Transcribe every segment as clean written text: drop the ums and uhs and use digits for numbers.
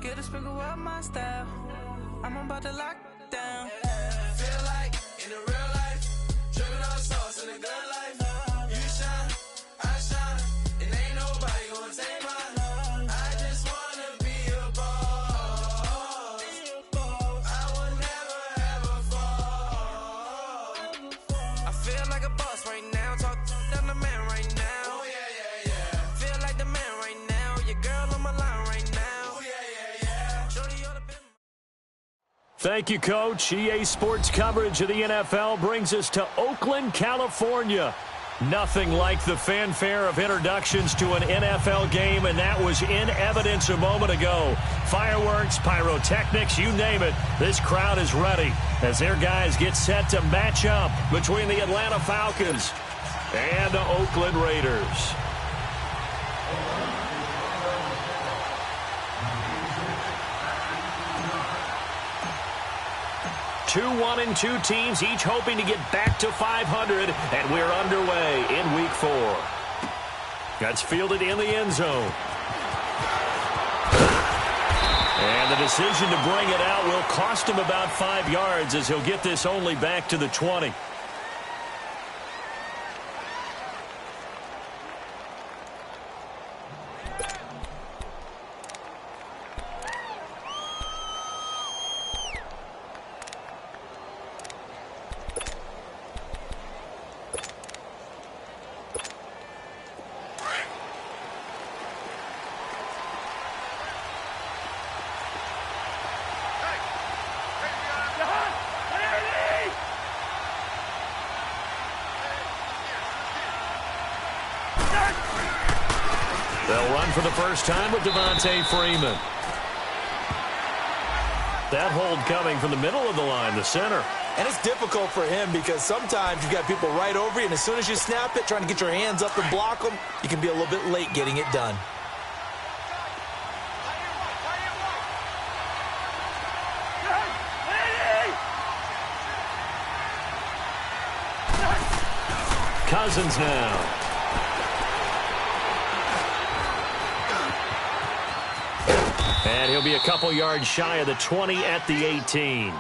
Get a sprinkle up my style. I'm about to lock down. Feel like in the real life, dripping on sauce in the good life. You shine, I shine, and ain't nobody gonna take mine. I just wanna be a boss. I would never ever fall. I feel like a boss right now. Talk down the man right now. Oh yeah, yeah, yeah. Feel like the man right now. Your girl on my line right now. Oh yeah, yeah, yeah. Shorty, you're the best. Thank you, Coach. EA Sports coverage of the NFL brings us to Oakland, California. Nothing like the fanfare of introductions to an NFL game, and that was in evidence a moment ago. Fireworks, pyrotechnics, you name it. This crowd is ready as their guys get set to match up between the Atlanta Falcons and the Oakland Raiders. Two 1-2 teams, each hoping to get back to 500, and we're underway in Week 4. That's fielded in the end zone. And the decision to bring it out will cost him about 5 yards as he'll get this only back to the 20. They'll run for the first time with Devontae Freeman. That hold coming from the middle of the line, the center. And it's difficult for him because sometimes you've got people right over you, and as soon as you snap it, trying to get your hands up and block them, you can be a little bit late getting it done. Cousins now. And he'll be a couple yards shy of the 20 at the 18.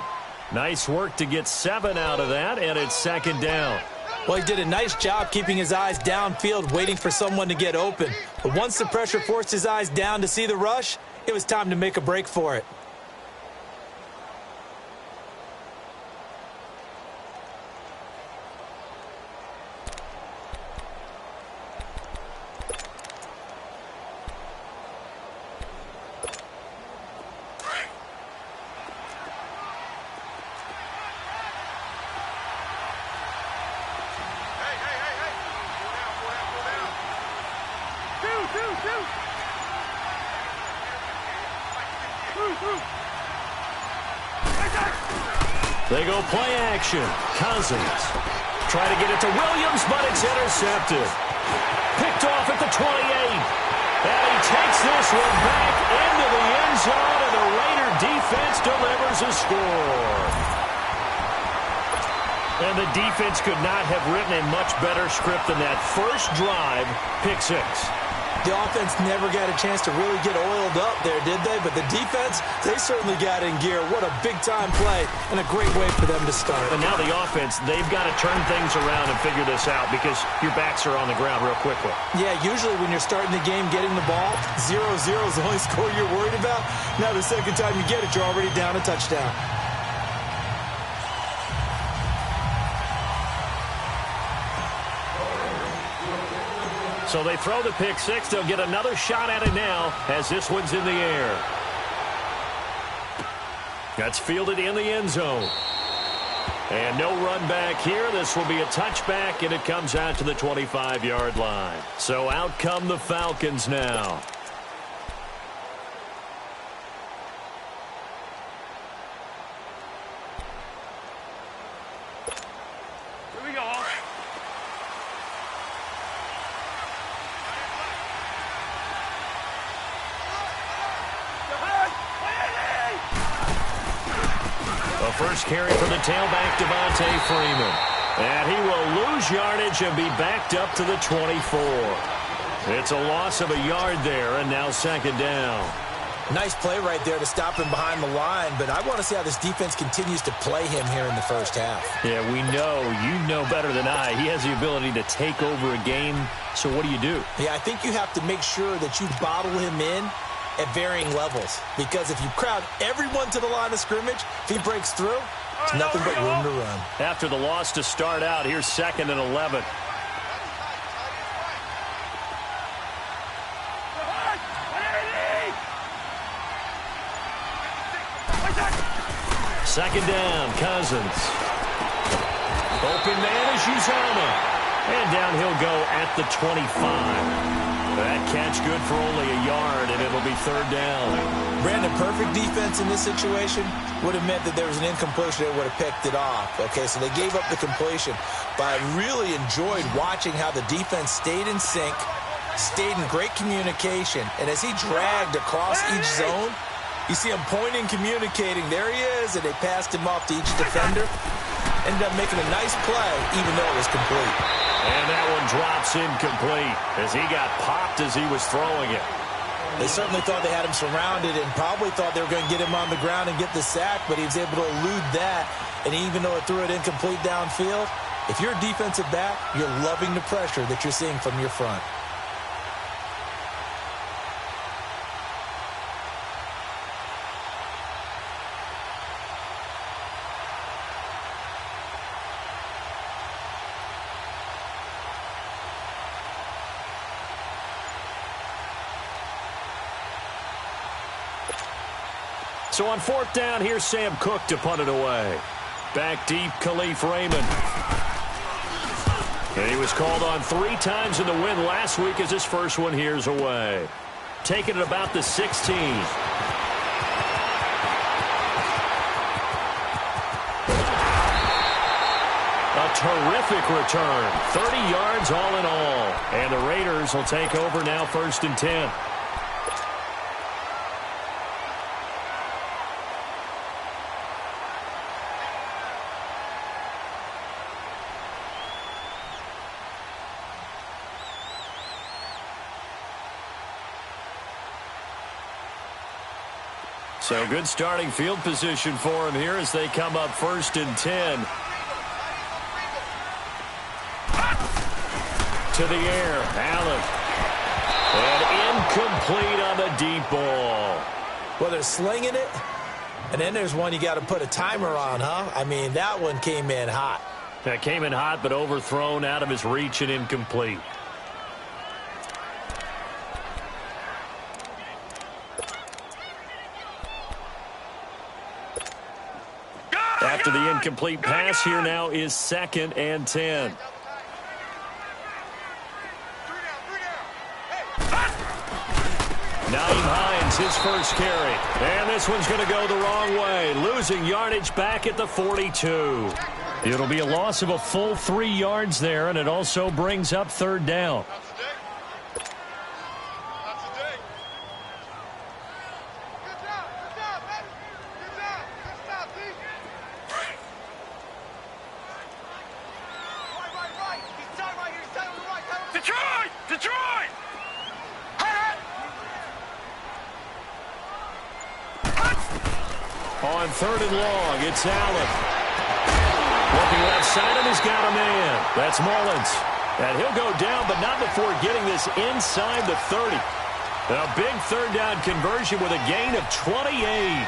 Nice work to get 7 out of that, and it's second down. Well, he did a nice job keeping his eyes downfield, waiting for someone to get open. But once the pressure forced his eyes down to see the rush, it was time to make a break for it. They go play action. Cousins try to get it to Williams, but it's intercepted. Picked off at the 28. And he takes this one back into the end zone, and the Raider defense delivers a score. And the defense could not have written a much better script than that. First drive, pick 6. The offense never got a chance to really get oiled up there, did they? But the defense, they certainly got in gear. What a big-time play and a great way for them to start. And now the offense, they've got to turn things around and figure this out because your backs are on the ground real quickly. Yeah, usually when you're starting the game getting the ball, 0-0 is the only score you're worried about. Now the second time you get it, you're already down a touchdown. So they throw the pick 6. They'll get another shot at it now as this one's in the air. That's fielded in the end zone. And no run back here. This will be a touchback, and it comes out to the 25-yard line. So out come the Falcons now. Here we go. The first carry for the tailback, Devontae Freeman. And he will lose yardage and be backed up to the 24. It's a loss of a yard there, and now second down. Nice play right there to stop him behind the line, but I want to see how this defense continues to play him here in the first half. Yeah, we know. You know better than I. He has the ability to take over a game, so what do? Yeah, I think you have to make sure that you bottle him in at varying levels, because if you crowd everyone to the line of scrimmage, if he breaks through, it's nothing but room to run. After the loss to start out, here's 2nd and 11. Second down, Cousins. Open man is Uzomah. And down he'll go at the 25. That catch good for only a yard, and it'll be 3rd down. Brandon, perfect defense in this situation would have meant that there was an incompletion that would have picked it off. Okay, so they gave up the completion. But I really enjoyed watching how the defense stayed in sync, stayed in great communication, and as he dragged across each zone, you see him pointing, communicating. There he is, and they passed him off to each defender. Ended up making a nice play, even though it was complete. And that one drops incomplete as he got popped as he was throwing it. They certainly thought they had him surrounded and probably thought they were going to get him on the ground and get the sack, but he was able to elude that. And even though it threw it incomplete downfield, if you're a defensive back, you're loving the pressure that you're seeing from your front. So on 4th down, here's Sam Cook to punt it away. Back deep, Khalif Raymond. And he was called on 3 times in the win last week as his first one here's away. Taking it about the 16. A terrific return. 30 yards all in all. And the Raiders will take over now 1st and 10. So good starting field position for him here as they come up 1st and 10. To the air, Allen. And incomplete on the deep ball. Well, they're slinging it, and then there's one you got to put a timer on, huh? I mean, that one came in hot. That came in hot, but overthrown out of his reach and incomplete. After the incomplete pass, here now is 2nd and 10. Naeem Hines, his first carry. And this one's going to go the wrong way. Losing yardage back at the 42. It'll be a loss of a full 3 yards there, and it also brings up 3rd down. On 3rd and long, it's Allen. Looking left side, and he's got a man. That's Mullins. And he'll go down, but not before getting this inside the 30. A big 3rd down conversion with a gain of 28.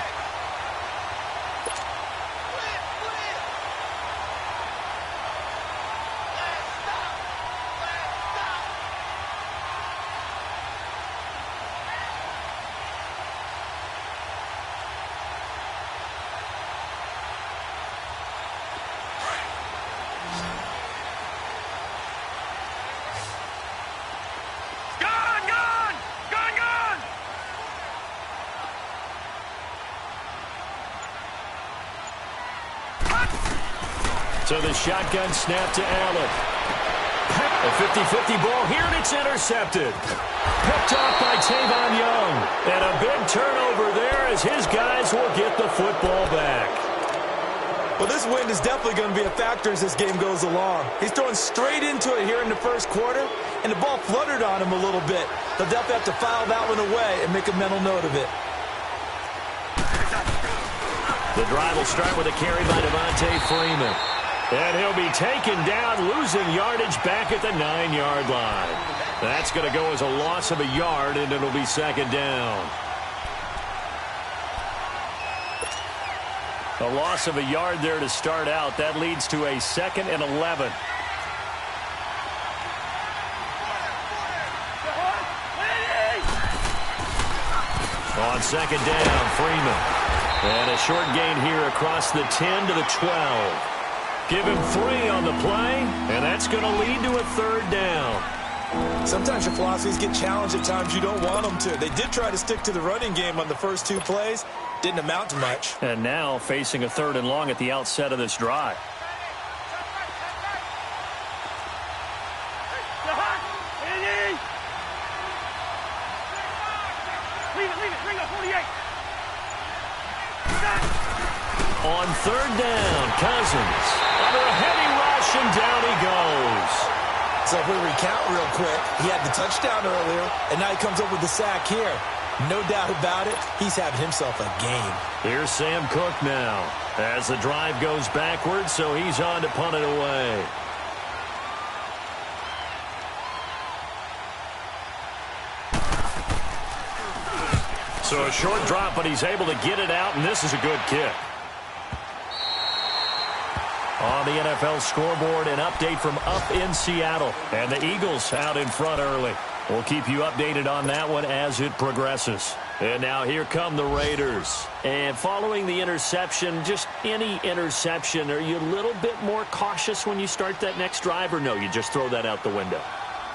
So the shotgun snap to Allen. A 50-50 ball here, and it's intercepted. Picked off by Tavon Young. And a big turnover there as his guys will get the football back. Well, this wind is definitely going to be a factor as this game goes along. He's throwing straight into it here in the first quarter, and the ball fluttered on him a little bit. They'll definitely have to file that one away and make a mental note of it. The drive will start with a carry by Devontae Freeman. And he'll be taken down, losing yardage back at the 9-yard line. That's going to go as a loss of a yard, and it'll be second down. A loss of a yard there to start out. That leads to a 2nd and 11. On second down, Freeman. And a short gain here across the 10 to the 12. Give him 3 on the play, and that's going to lead to a 3rd down. Sometimes your philosophies get challenged at times you don't want them to. They did try to stick to the running game on the first 2 plays. Didn't amount to much. And now facing a 3rd and long at the outset of this drive. On 3rd down, Cousins under a heavy rush, and down he goes. So if we recount real quick, he had the touchdown earlier, and now he comes up with the sack here. No doubt about it, he's having himself a game. Here's Sam Cook now as the drive goes backwards, so he's on to punt it away. So a short drop, but he's able to get it out, and this is a good kick. On the NFL scoreboard, an update from up in Seattle. And the Eagles out in front early. We'll keep you updated on that one as it progresses. And now here come the Raiders. And following the interception, just any interception, are you a little bit more cautious when you start that next drive, or no, you just throw that out the window?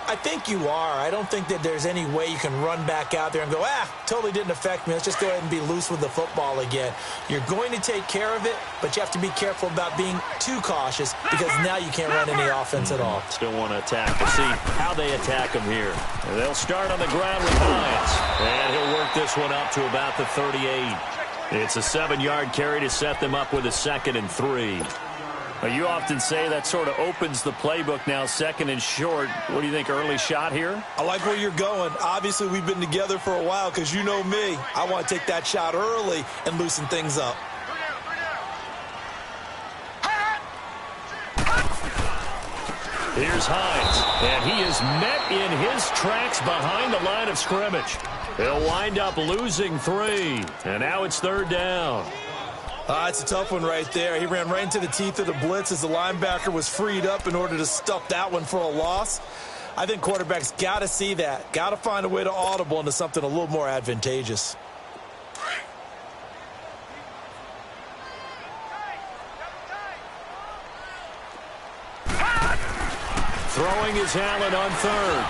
I think you are. I don't think that there's any way you can run back out there and go, totally didn't affect me. Let's just go ahead and be loose with the football again. You're going to take care of it, but you have to be careful about being too cautious because now you can't run any offense at all. Still want to attack. We'll see how they attack him here. And they'll start on the ground with Hines. And he'll work this one up to about the 38. It's a 7-yard carry to set them up with a 2nd and 3. You often say that sort of opens the playbook now, 2nd and short. What do you think, early shot here? I like where you're going. Obviously, we've been together for a while because you know me. I want to take that shot early and loosen things up. Here's Hines, and he is met in his tracks behind the line of scrimmage. He'll wind up losing 3, and now it's 3rd down. It's a tough one right there. He ran right into the teeth of the blitz as the linebacker was freed up in order to stuff that one for a loss. I think quarterbacks got to see that. Got to find a way to audible into something a little more advantageous. Throwing is Allen on 3rd.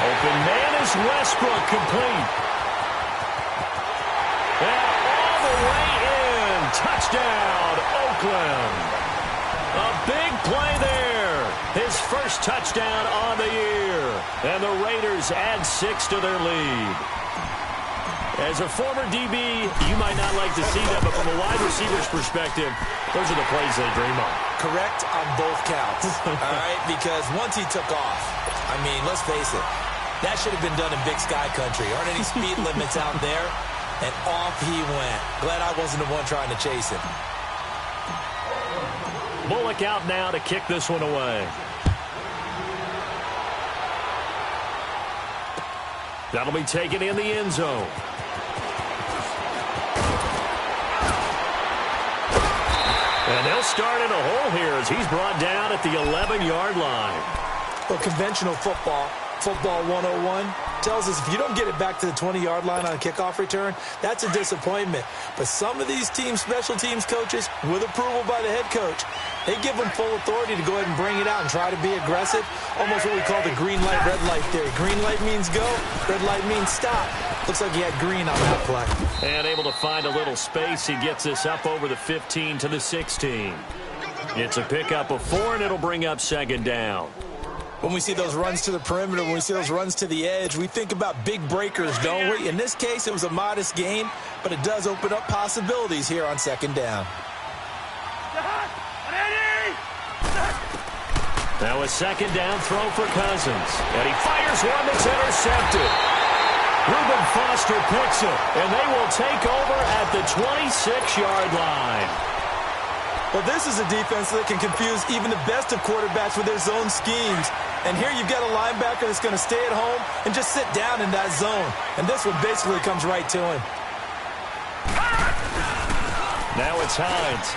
Open man is Westbrook, complete. And all the way in. Touchdown, Oakland. A big play there. His first touchdown on the year. And the Raiders add 6 to their lead. As a former DB, you might not like to see that, but from a wide receiver's perspective, those are the plays they dream of. Correct on both counts, all right? Because once he took off, I mean, let's face it, that should have been done in Big Sky Country. Aren't any speed limits out there? And off he went. Glad I wasn't the one trying to chase him. Bullock out now to kick this one away. That'll be taken in the end zone. And they'll start in a hole here as he's brought down at the 11-yard line. Well, conventional football 101, tells us if you don't get it back to the 20-yard line on a kickoff return, that's a disappointment. But some of these team special teams coaches, with approval by the head coach, they give them full authority to go ahead and bring it out and try to be aggressive. Almost what we call the green light, red light theory. Green light means go, red light means stop. Looks like he had green on that play. And able to find a little space. He gets this up over the 15 to the 16. It's a pickup of 4, and it'll bring up 2nd down. When we see those runs to the perimeter, when we see those runs to the edge, we think about big breakers, don't we? In this case, it was a modest gain, but it does open up possibilities here on 2nd down. Now a 2nd down throw for Cousins. And he fires one that's intercepted. Reuben Foster picks it, and they will take over at the 26-yard line. Well, this is a defense that can confuse even the best of quarterbacks with their zone schemes. And here you've got a linebacker that's going to stay at home and just sit down in that zone. And this one basically comes right to him. Now it's Hines.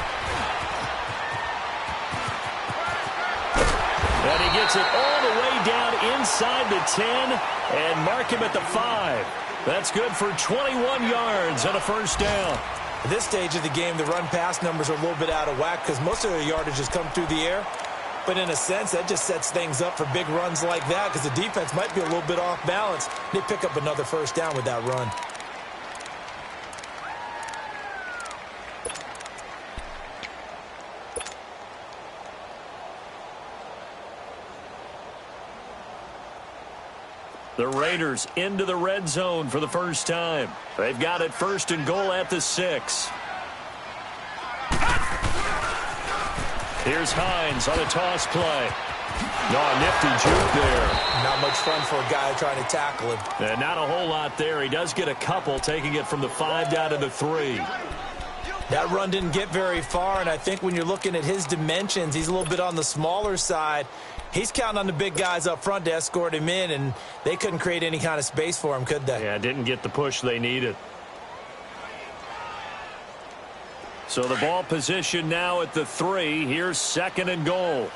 And he gets it all the way down inside the 10 and mark him at the 5. That's good for 21 yards and a first down. At this stage of the game, the run-pass numbers are a little bit out of whack because most of their yardage has come through the air. But in a sense, that just sets things up for big runs like that because the defense might be a little bit off balance. They pick up another first down with that run. The Raiders into the red zone for the first time. They've got it first and goal at the 6. Here's Hines on a toss play. No, nifty juke there. Not much fun for a guy trying to tackle him. And not a whole lot there. He does get a couple, taking it from the 5 down to the 3. That run didn't get very far, and I think when you're looking at his dimensions, he's a little bit on the smaller side. He's counting on the big guys up front to escort him in, and they couldn't create any kind of space for him, could they? Yeah, didn't get the push they needed. So the ball position now at the 3. Here's second and goal.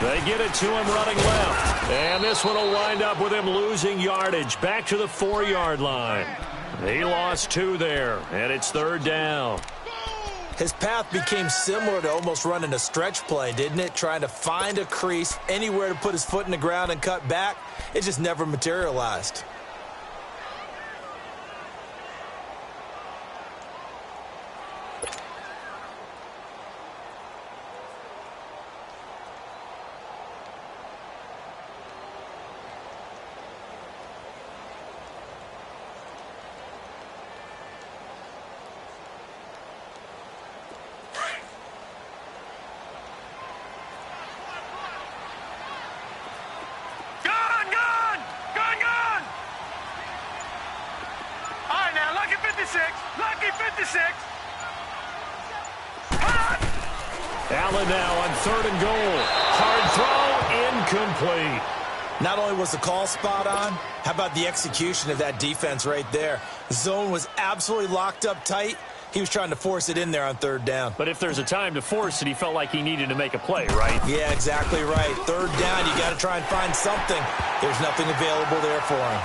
They get it to him running left. And this one will wind up with him losing yardage. Back to the 4-yard line. He lost 2 there, and it's third down. His path became similar to almost running a stretch play, didn't it? Trying to find a crease, anywhere to put his foot in the ground and cut back. It just never materialized. Allen now on third and goal. Hard throw, incomplete. Not only was the call spot on, how about the execution of that defense right there? The zone was absolutely locked up tight. He was trying to force it in there on third down. But if there's a time to force it, he felt like he needed to make a play, right? Yeah, exactly right. Third down, you got to try and find something. There's nothing available there for him.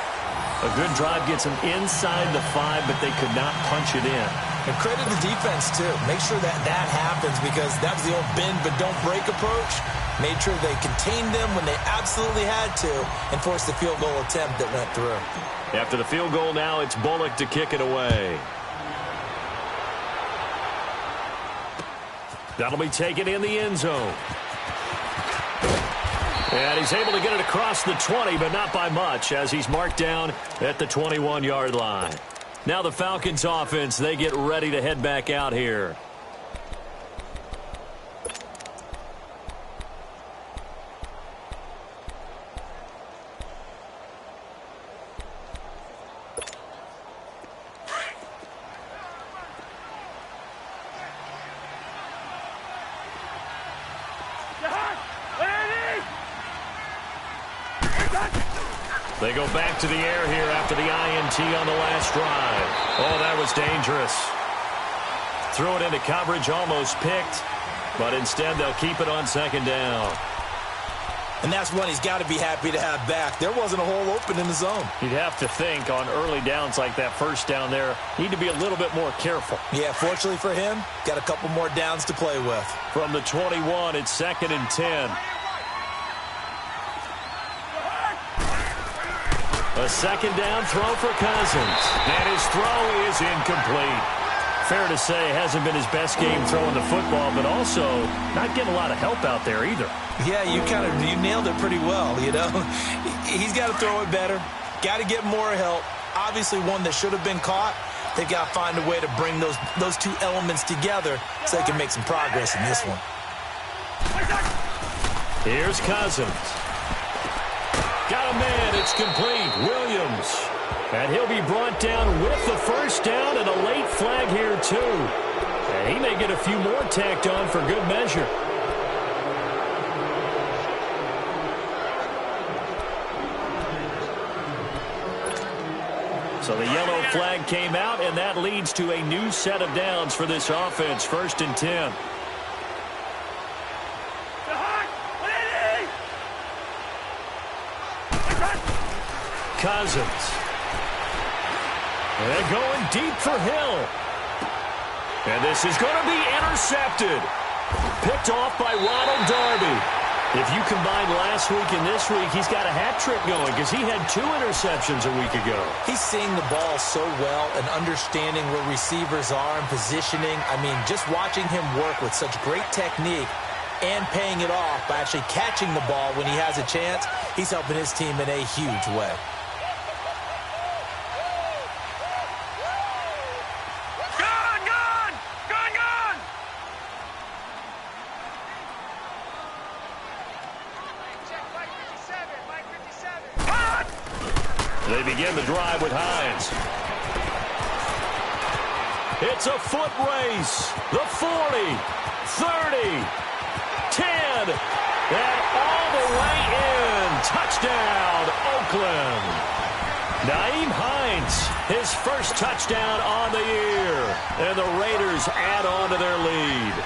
A good drive gets him inside the 5, but they could not punch it in. And credit the defense, too. Make sure that that happens because that was the old bend but don't break approach. Made sure they contained them when they absolutely had to and forced the field goal attempt that went through. After the field goal now, it's Bullock to kick it away. That'll be taken in the end zone. And he's able to get it across the 20, but not by much, as he's marked down at the 21-yard line. Now the Falcons offense, they get ready to head back out here. They go back to the air here after the INT on the last drive. Oh, that was dangerous. Threw it into coverage, almost picked, but instead they'll keep it on second down. And that's one he's got to be happy to have back. There wasn't a hole open in the zone. You'd have to think on early downs like that first down there, need to be a little bit more careful. Yeah, fortunately for him, got a couple more downs to play with. From the 21, it's second and 10. A second down throw for Cousins. And his throw is incomplete. Fair to say, hasn't been his best game throwing the football, but also not getting a lot of help out there either. Yeah, you nailed it pretty well, you know. He's got to throw it better. Got to get more help. Obviously one that should have been caught. They've got to find a way to bring those two elements together so they can make some progress in this one. Here's Cousins. Got a man. It's complete. Williams. And he'll be brought down with the first down and a late flag here, too. And he may get a few more tacked on for good measure. So the yellow flag came out, and that leads to a new set of downs for this offense. 1st and 10. Cousins. And they're going deep for Hill. And this is going to be intercepted. Picked off by Ronald Darby. If you combine last week and this week, he's got a hat trick going because he had 2 interceptions a week ago. He's seeing the ball so well and understanding where receivers are and positioning. I mean, just watching him work with such great technique and paying it off by actually catching the ball when he has a chance, he's helping his team in a huge way. They begin the drive with Hines. It's a foot race. The 40, 30, 10, and all the way in. Touchdown, Oakland. Nyheim Hines, his first touchdown on the year. And the Raiders add on to their lead.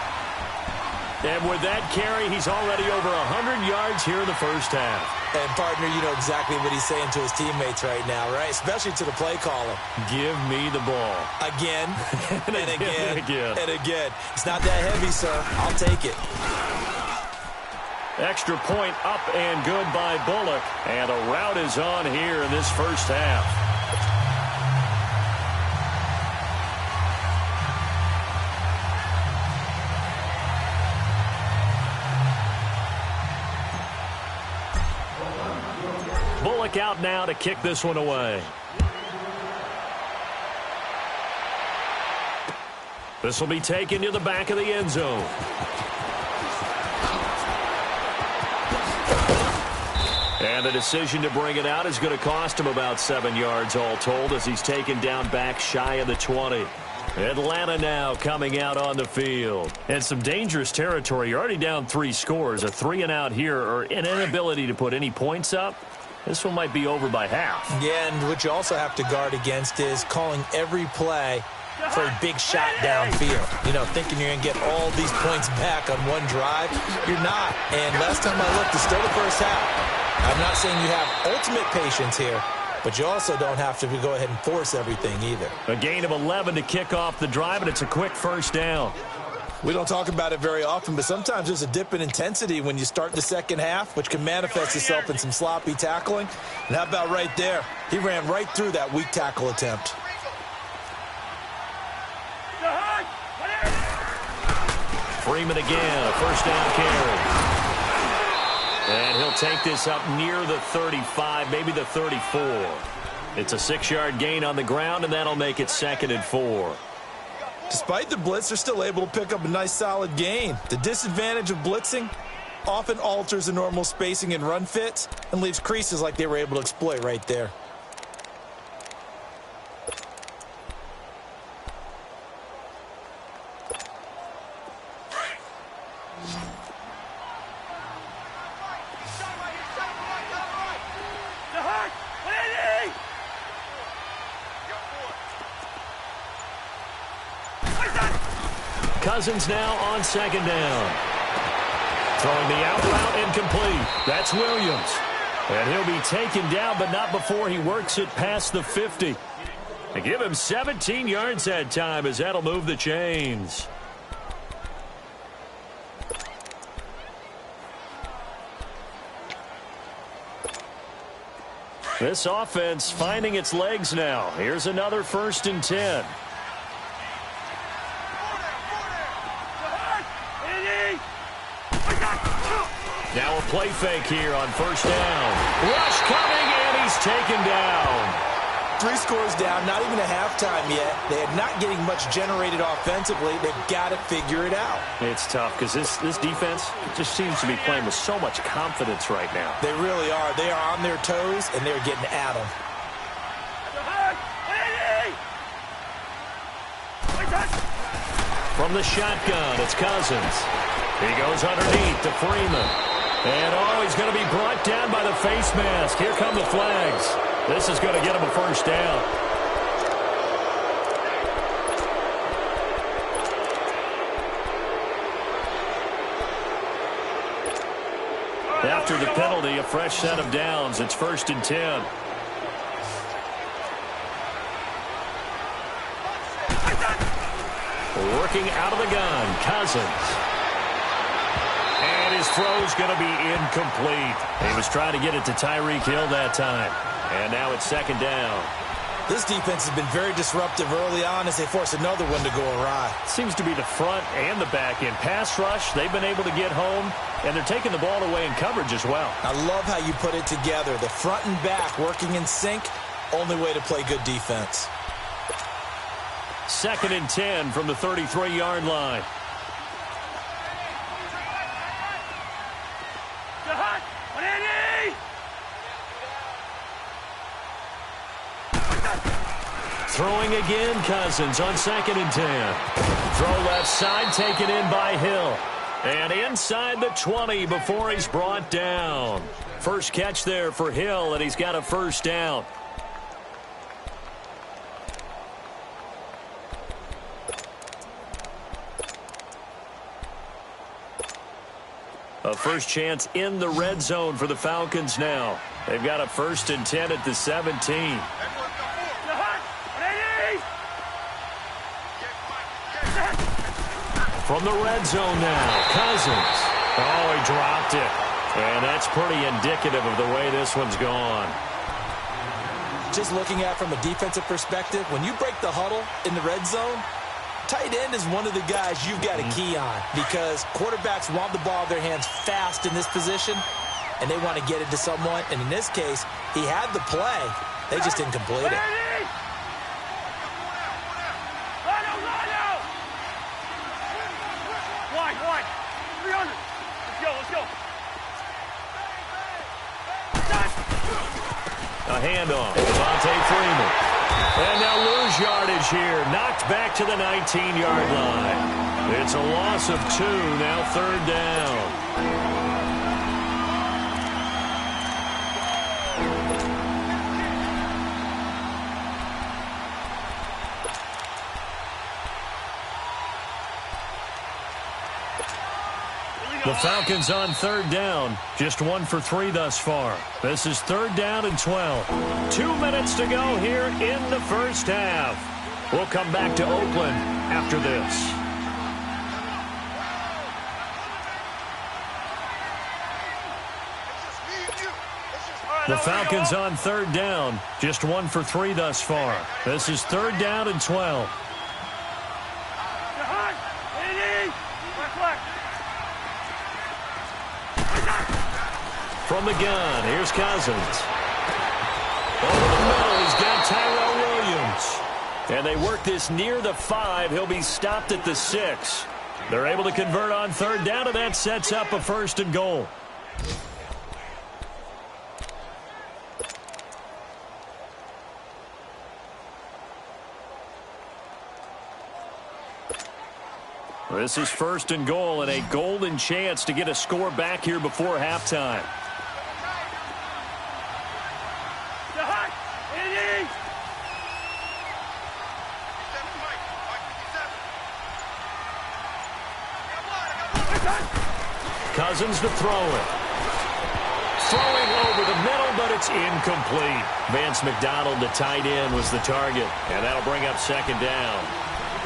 And with that carry, he's already over 100 yards here in the first half. And, partner, you know exactly what he's saying to his teammates right now, right? Especially to the play caller. Give me the ball. Again, and again, and again. And again. It's not that heavy, sir. I'll take it. Extra point up and good by Bullock. And a rout is on here in this first half. Bullock out now to kick this one away. This will be taken to the back of the end zone. And the decision to bring it out is going to cost him about 7 yards all told as he's taken down back shy of the 20. Atlanta now coming out on the field. And some dangerous territory. You're already down 3 scores. A 3-and-out here or an inability to put any points up. This one might be over by half. Yeah, and what you also have to guard against is calling every play for a big shot downfield. You know, thinking you're going to get all these points back on one drive. You're not. And last time I looked, it's still the first half. I'm not saying you have ultimate patience here, but you also don't have to go ahead and force everything either. A gain of 11 to kick off the drive, and it's a quick first down. We don't talk about it very often, but sometimes there's a dip in intensity when you start the second half, which can manifest itself in some sloppy tackling. And how about right there? He ran right through that weak tackle attempt. Freeman again, a first down carry. And he'll take this up near the 35, maybe the 34. It's a 6-yard gain on the ground, and that'll make it 2nd and 4. Despite the blitz, they're still able to pick up a nice solid gain. The disadvantage of blitzing often alters the normal spacing and run fits and leaves creases like they were able to exploit right there. Cousins now on 2nd down. Throwing the out route incomplete. That's Williams. And he'll be taken down, but not before he works it past the 50. They give him 17 yards that time as that'll move the chains. This offense finding its legs now. Here's another 1st and 10. play fake here on first down. Rush coming, and he's taken down. 3 scores down, not even a halftime yet. They are not getting much generated offensively. They've got to figure it out. It's tough because this defense just seems to be playing with so much confidence right now. They really are. They are on their toes, and they're getting at them. From the shotgun, it's Cousins. He goes underneath to Freeman. And, he's going to be brought down by the face mask. Here come the flags. This is going to get him a first down. After the penalty, a fresh set of downs. It's 1st and 10. Working out of the gun, Cousins. And his throw's going to be incomplete. He was trying to get it to Tyreek Hill that time. And now it's 2nd down. This defense has been very disruptive early on as they force another one to go awry. Seems to be the front and the back end. Pass rush, they've been able to get home, and they're taking the ball away in coverage as well. I love how you put it together. The front and back working in sync, only way to play good defense. 2nd and 10 from the 33-yard line. Throwing again, Cousins on 2nd and 10. Throw left side, taken in by Hill. And inside the 20 before he's brought down. First catch there for Hill, and he's got a first down. A first chance in the red zone for the Falcons now. They've got a 1st and 10 at the 17. From the red zone now, Cousins. Oh, he dropped it. And that's pretty indicative of the way this one's gone. Just looking at it from a defensive perspective, when you break the huddle in the red zone, tight end is one of the guys you've got a key on because quarterbacks want the ball in their hands fast in this position, and they want to get it to someone. And in this case, he had the play. They just didn't complete it. A handoff. Devontae Freeman. And they'll lose yardage here. Knocked back to the 19-yard line. It's a loss of 2. Now 3rd down. The Falcons on 3rd down. Just 1 for 3 thus far. This is 3rd down and 12. 2 minutes to go here in the first half. We'll come back to Oakland after this. The Falcons on 3rd down. Just 1 for 3 thus far. This is 3rd down and 12. From the gun, here's Cousins. Over the middle, he's got Tyrell Williams. And they work this near the 5. He'll be stopped at the 6. They're able to convert on 3rd down, and that sets up a 1st and goal. This is 1st and goal, and a golden chance to get a score back here before halftime. Cousins to throw it. Throwing over the middle, but it's incomplete. Vance McDonald, the tight end, was the target, and that'll bring up 2nd down.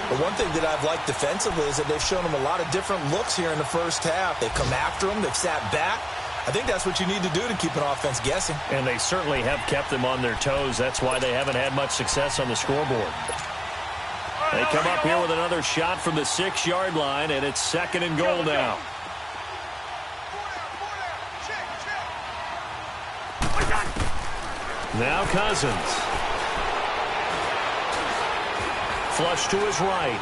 But one thing that I've liked defensively is that they've shown them a lot of different looks here in the first half. They've come after them. They've sat back. I think that's what you need to do to keep an offense guessing. And they certainly have kept them on their toes. That's why they haven't had much success on the scoreboard. They come up here with another shot from the 6-yard line, and it's 2nd and goal now. Now Cousins. Flush to his right.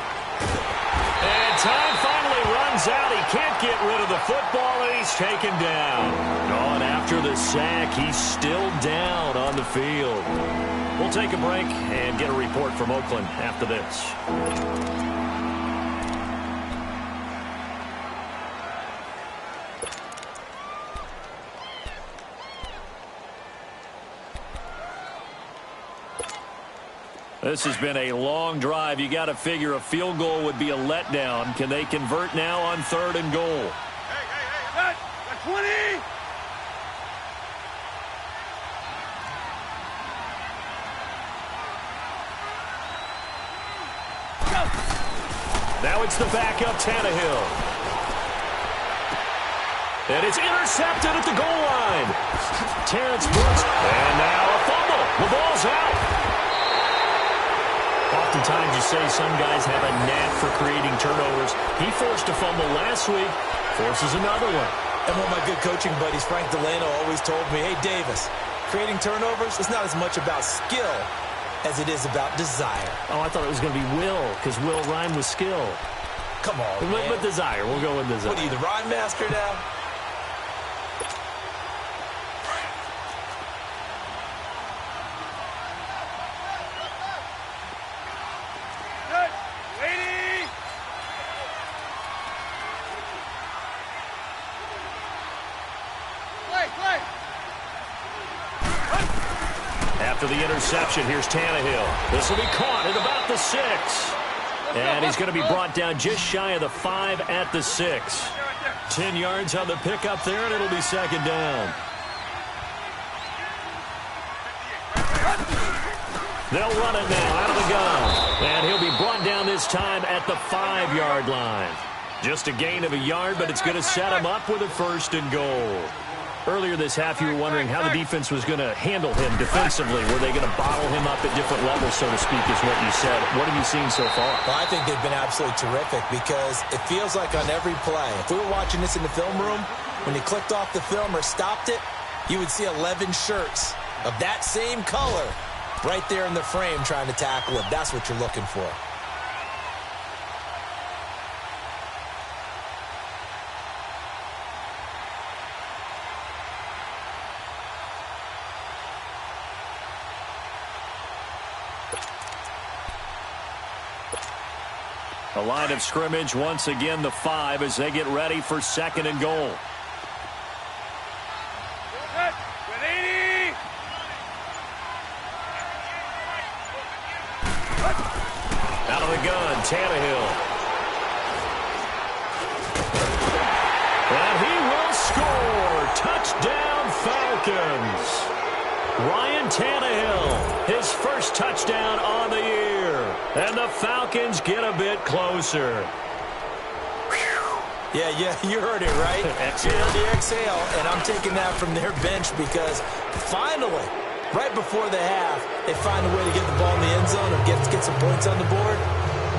And time finally runs out. He can't get rid of the football, and he's taken down. Oh, and after the sack, he's still down on the field. We'll take a break and get a report from Oakland after this. This has been a long drive. You got to figure a field goal would be a letdown. Can they convert now on 3rd and goal? Hey, 20! Now it's the backup Tannehill. And it's intercepted at the goal line. Terrence Brooks. And now a fumble. The ball's out. Oftentimes you say some guys have a knack for creating turnovers. He forced a fumble last week, forces another one. And one of my good coaching buddies, Frank Delano, always told me, hey, Davis, creating turnovers is not as much about skill as it is about desire. Oh, I thought it was going to be will, because will rhyme with skill. Come on, man. But desire. We'll go with desire. What are you, the rhyme master now? After the interception, here's Tannehill. This will be caught at about the 6. And he's going to be brought down just shy of the 5 at the 6. 10 yards on the pickup there, and it'll be 2nd down. They'll run it now out of the gun. And he'll be brought down this time at the 5-yard line. Just a gain of a yard, but it's going to set him up with a 1st and goal. Earlier this half, you were wondering how the defense was going to handle him defensively. Were they going to bottle him up at different levels, so to speak, is what you said. What have you seen so far? Well, I think they've been absolutely terrific because it feels like on every play, if we were watching this in the film room, when you clicked off the film or stopped it, you would see 11 shirts of that same color right there in the frame trying to tackle him. That's what you're looking for. A line of scrimmage, once again the 5 as they get ready for 2nd and goal. Out of the gun, Tannehill. And he will score. Touchdown, Falcons. Ryan Tannehill, his first touchdown on the year. And the Falcons get a bit closer. Yeah, you heard it, right? Exhale. You heard the exhale, and I'm taking that from their bench because finally, right before the half, they find a way to get the ball in the end zone and get some points on the board.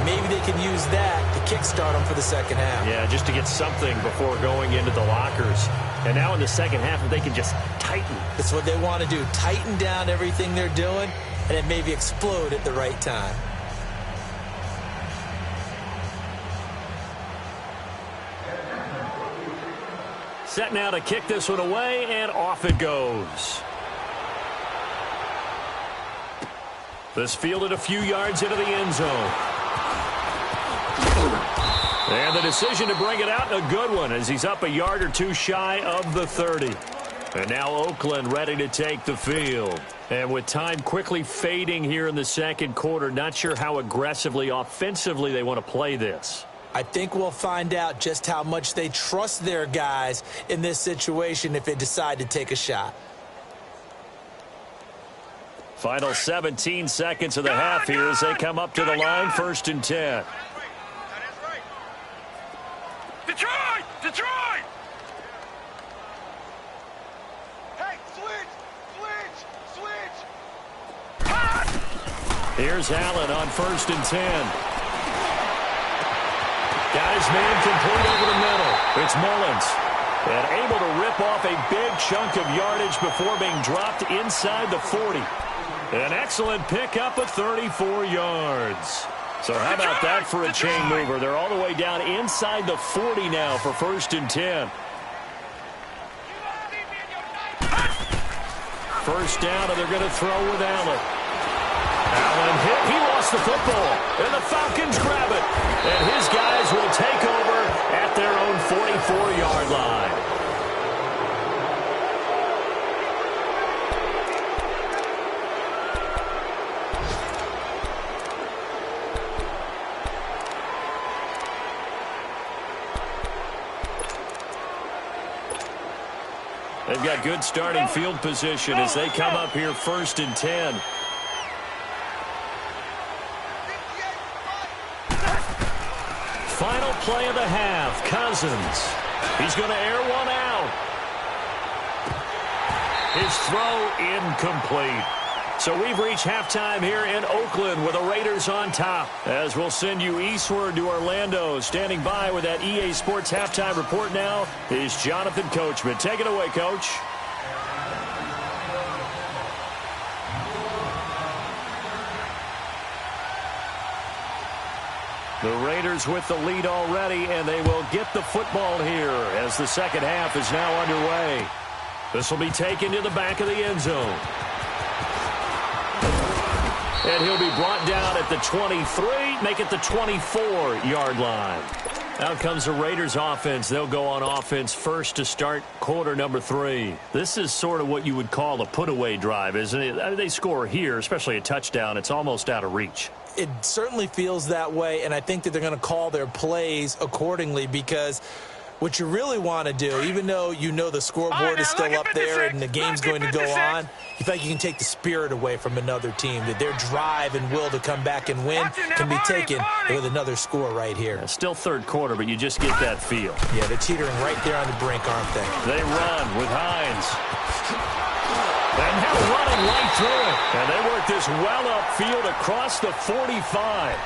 Maybe they can use that to kickstart them for the second half. Yeah, just to get something before going into the lockers. And now in the second half, if they can just tighten. That's what they want to do. Tighten down everything they're doing, and then maybe explode at the right time. Set now to kick this one away, and off it goes. This fielded a few yards into the end zone. And the decision to bring it out, a good one, as he's up a yard or two shy of the 30. And now Oakland ready to take the field. And with time quickly fading here in the second quarter, not sure how aggressively, offensively they want to play this. I think we'll find out just how much they trust their guys in this situation if they decide to take a shot. Final 17 seconds of the half here as they come up to the line, 1st and 10. Detroit! Detroit! Hey, switch! Here's Allen on 1st and 10. Got his man complete over the middle. It's Mullins. And able to rip off a big chunk of yardage before being dropped inside the 40. An excellent pickup of 34 yards. So how about that for a chain mover? They're all the way down inside the 40 now for 1st and 10. First down, and they're going to throw with Allen. Allen hit. He lost the football, and the Falcons grab it. And his guys will take over at their own 44-yard line. They've got good starting field position as they come up here 1st and 10. Final play of the half, Cousins. He's going to air one out. His throw incomplete. So we've reached halftime here in Oakland with the Raiders on top. As we'll send you eastward to Orlando. Standing by with that EA Sports halftime report now is Jonathan Coachman. Take it away, Coach. The Raiders with the lead already, and they will get the football here as the second half is now underway. This will be taken to the back of the end zone. And he'll be brought down at the 23, make it the 24-yard line. Out comes the Raiders offense. They'll go on offense first to start quarter number 3. This is sort of what you would call a put-away drive, isn't it? They score here, especially a touchdown. It's almost out of reach. It certainly feels that way, and I think that they're going to call their plays accordingly because what you really want to do, even though you know the scoreboard is still up there and the game's going to go on, you feel like you can take the spirit away from another team, that their drive and will to come back and win can be taken with another score right here. It's still third quarter, but you just get that feel. Yeah, they're teetering right there on the brink, aren't they? They run with Hines. And now running right through it. And they work this well upfield across the 45.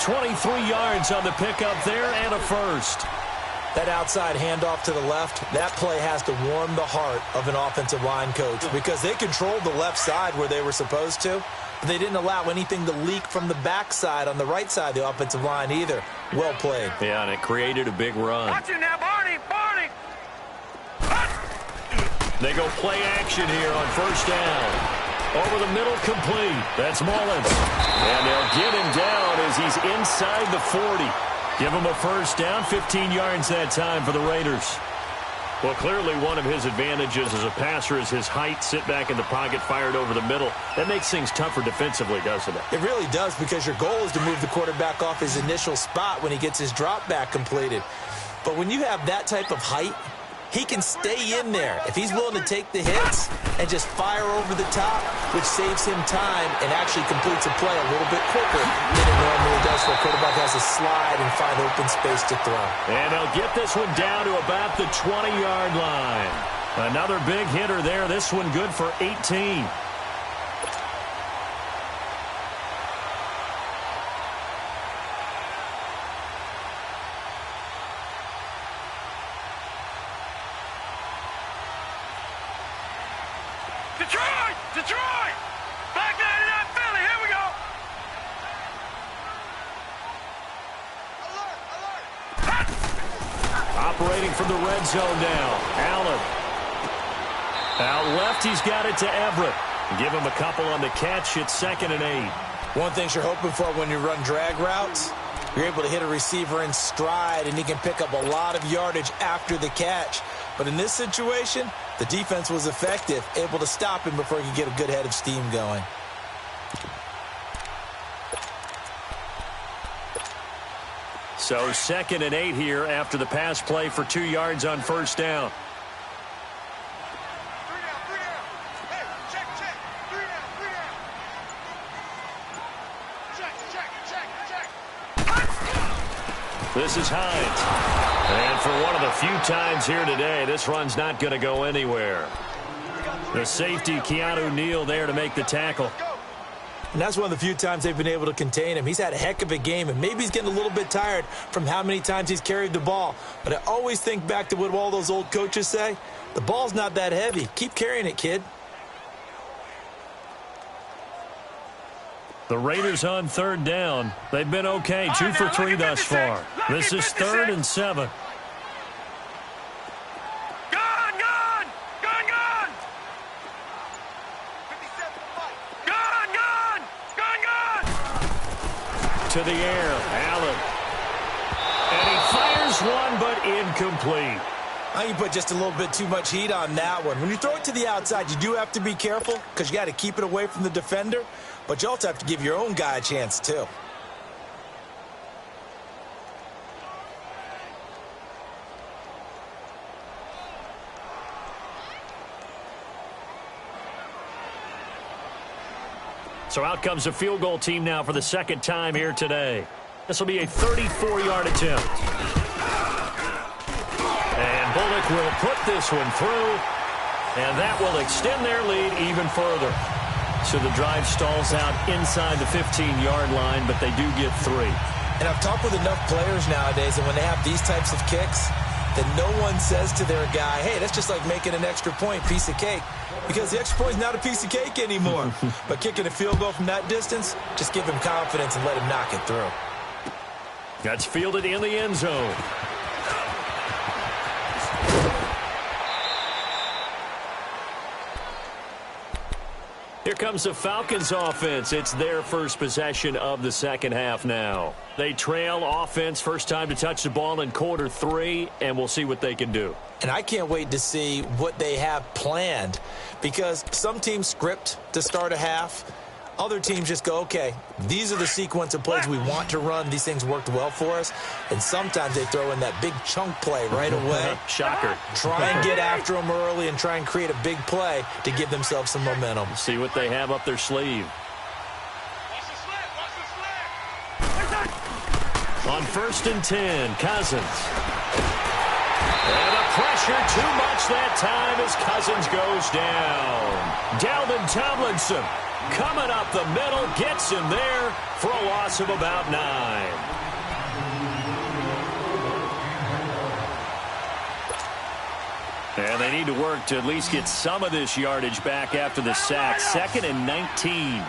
23 yards on the pickup there and a first. That outside handoff to the left, that play has to warm the heart of an offensive line coach because they controlled the left side where they were supposed to, but they didn't allow anything to leak from the backside on the right side of the offensive line either. Well played. Yeah, and it created a big run. Watch it now, Barney! Barney! They go play action here on first down. Over the middle, complete. That's Mullins. And they'll get him down as he's inside the 40. Give him a first down, 15 yards that time for the Raiders. Well, clearly one of his advantages as a passer is his height. Sit back in the pocket, fired over the middle. That makes things tougher defensively, doesn't it? It really does because your goal is to move the quarterback off his initial spot when he gets his drop back completed. But when you have that type of height, he can stay in there if he's willing to take the hits and just fire over the top, which saves him time and actually completes a play a little bit quicker than it normally does where a quarterback has to slide and find open space to throw. And they'll get this one down to about the 20-yard line. Another big hitter there. This one good for 18. Detroit! Detroit! Black 99 Philly, here we go! Alert! Alert! Operating from the red zone now. Allen. Out left, he's got it to Everett. Give him a couple on the catch. It's 2nd and 8. One thing you're hoping for when you run drag routes, you're able to hit a receiver in stride, and he can pick up a lot of yardage after the catch. But in this situation, the defense was effective, able to stop him before he could get a good head of steam going. So 2nd and 8 here after the pass play for 2 yards on first down. 3 down, 3 down! Hey, check, check! 3 down, 3 down! Check, check, check, check! This is Hines. And for one of the few times here today, this run's not going to go anywhere. The safety, Keanu Neal, there to make the tackle. And that's one of the few times they've been able to contain him. He's had a heck of a game, and maybe he's getting a little bit tired from how many times he's carried the ball. But I always think back to what all those old coaches say. The ball's not that heavy. Keep carrying it, kid. The Raiders on third down. They've been okay, 2 for 3 thus far. This is 3rd and 7. To the air, Allen. And he fires one, but incomplete. I think you put just a little bit too much heat on that one. When you throw it to the outside, you do have to be careful because you got to keep it away from the defender, but you also have to give your own guy a chance too. So out comes a field goal team now for the second time here today. This will be a 34-yard attempt. And Bullock will put this one through, and that will extend their lead even further. So the drive stalls out inside the 15-yard line, but they do get 3. And I've talked with enough players nowadays, and when they have these types of kicks, that no one says to their guy, hey, that's just like making an extra point, piece of cake. Because the extra point is not a piece of cake anymore. But kicking a field goal from that distance, just give him confidence and let him knock it through. That's fielded in the end zone. Here comes the Falcons offense. It's their first possession of the second half now. They trail offense, first time to touch the ball in quarter 3, and we'll see what they can do. And I can't wait to see what they have planned, because some teams script to start a half. Other teams just go, okay, these are the sequence of plays we want to run. These things worked well for us. And sometimes they throw in that big chunk play right away. Shocker. Try and get after them early and try and create a big play to give themselves some momentum. See what they have up their sleeve. On 1st and 10, Cousins. And the pressure too much that time as Cousins goes down. Dalvin Tomlinson coming up the middle, gets him there for a loss of about 9. And they need to work to at least get some of this yardage back after the sack. 2nd and 19.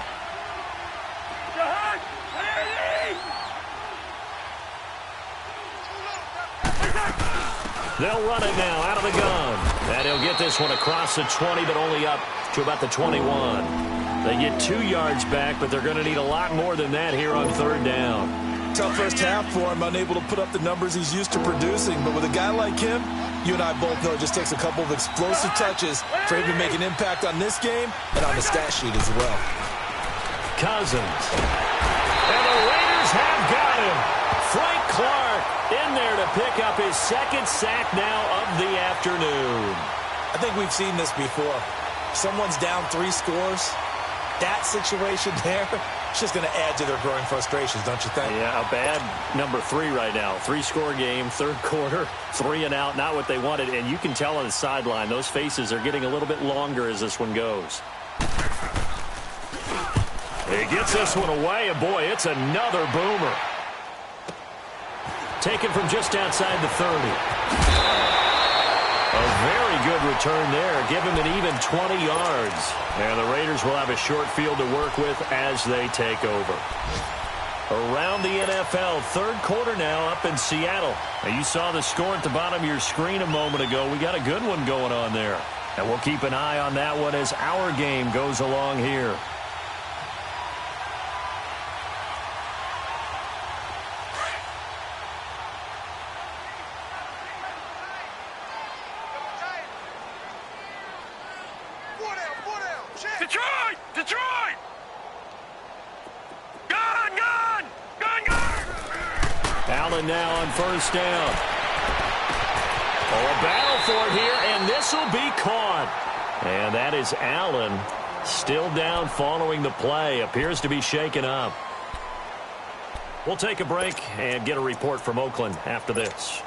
They'll run it now out of the gun. And he'll get this one across the 20, but only up to about the 21. They get 2 yards back, but they're going to need a lot more than that here on 3rd down. Tough first half for him, unable to put up the numbers he's used to producing. But with a guy like him, you and I both know it just takes a couple of explosive touches for him to make an impact on this game and on the stat sheet as well. Cousins. And the Raiders have got him. Frank Clark in there to pick up his 2nd sack now of the afternoon. I think we've seen this before. Someone's down 3 scores. That situation there, it's just going to add to their growing frustrations, don't you think? Yeah, a bad number 3 right now. 3-score game, 3rd quarter, 3 and out, not what they wanted. And you can tell on the sideline, those faces are getting a little bit longer as this one goes. He gets this one away, and boy, it's another boomer. Taken from just outside the 30. A very good return there. Give him an even 20 yards. And the Raiders will have a short field to work with as they take over. Around the NFL, 3rd quarter now up in Seattle. And you saw the score at the bottom of your screen a moment ago. We got a good one going on there. And we'll keep an eye on that one as our game goes along here. Detroit! Gun! Allen now on 1st down. Oh, a battle for it here, and this will be caught. And that is Allen still down following the play. Appears to be shaken up. We'll take a break and get a report from Oakland after this.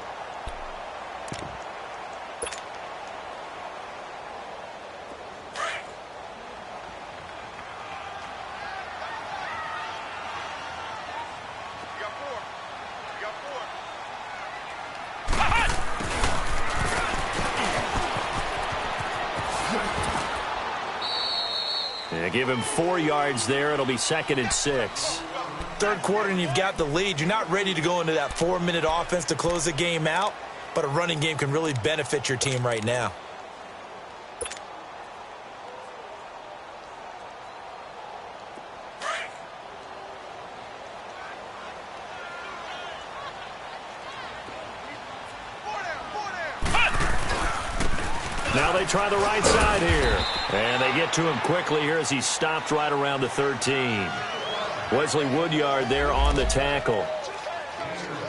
give him 4 yards there. It'll be 2nd and 6. Third quarter and you've got the lead. You're not ready to go into that 4-minute offense to close the game out, but a running game can really benefit your team right now. Now they try the right side here. And they get to him quickly here as he stopped right around the 13. Wesley Woodyard there on the tackle.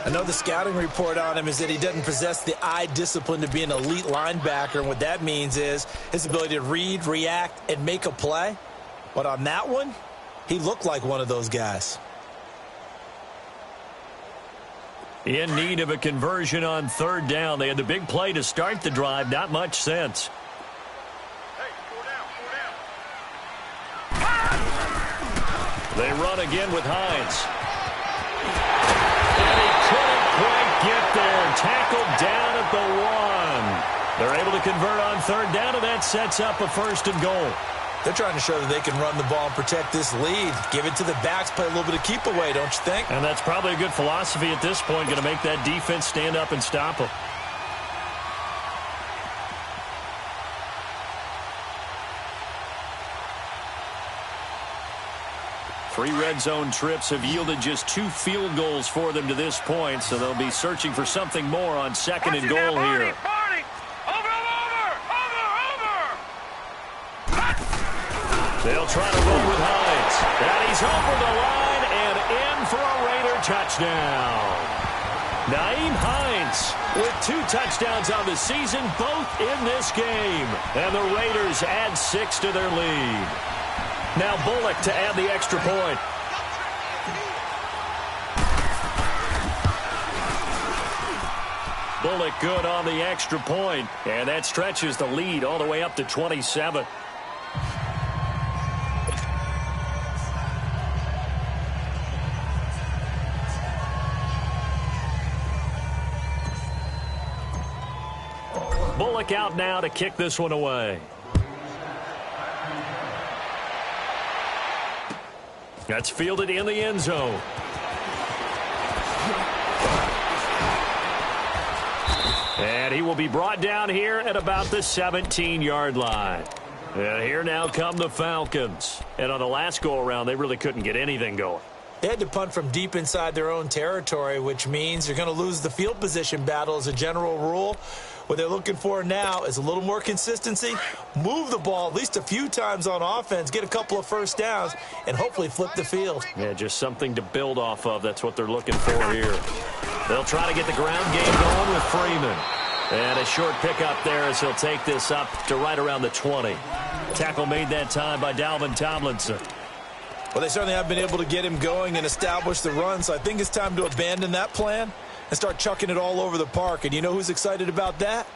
I know the scouting report on him is that he doesn't possess the eye discipline to be an elite linebacker. And what that means is his ability to read, react, and make a play. But on that one, he looked like one of those guys. In need of a conversion on 3rd down. They had the big play to start the drive. Not much sense. They run again with Hines. And he couldn't quite get there. Tackled down at the 1. They're able to convert on 3rd down, and that sets up a 1st and goal. They're trying to show that they can run the ball and protect this lead. Give it to the backs, play a little bit of keep away, don't you think? And that's probably a good philosophy at this point, going to make that defense stand up and stop them. Three red zone trips have yielded just 2 field goals for them to this point, so they'll be searching for something more on 2nd and goal here. They'll try to run with Hines. And he's over the line and in for a Raider touchdown. Nyheim Hines with 2 touchdowns on the season, both in this game. And the Raiders add 6 to their lead. Now Bullock to add the extra point. Bullock good on the extra point, and that stretches the lead all the way up to 27. Bullock out now to kick this one away. That's fielded in the end zone. And he will be brought down here at about the 17-yard line. And here now come the Falcons. And on the last go-around, they really couldn't get anything going. They had to punt from deep inside their own territory, which means you're going to lose the field position battle as a general rule. What they're looking for now is a little more consistency, move the ball at least a few times on offense, get a couple of first downs, and hopefully flip the field. Yeah, just something to build off of. That's what they're looking for here. They'll try to get the ground game going with Freeman. And a short pickup there as he'll take this up to right around the 20. Tackle made that time by Dalvin Tomlinson. Well, they certainly have been able to get him going and establish the run, so I think it's time to abandon that plan and start chucking it all over the park. And you know who's excited about that?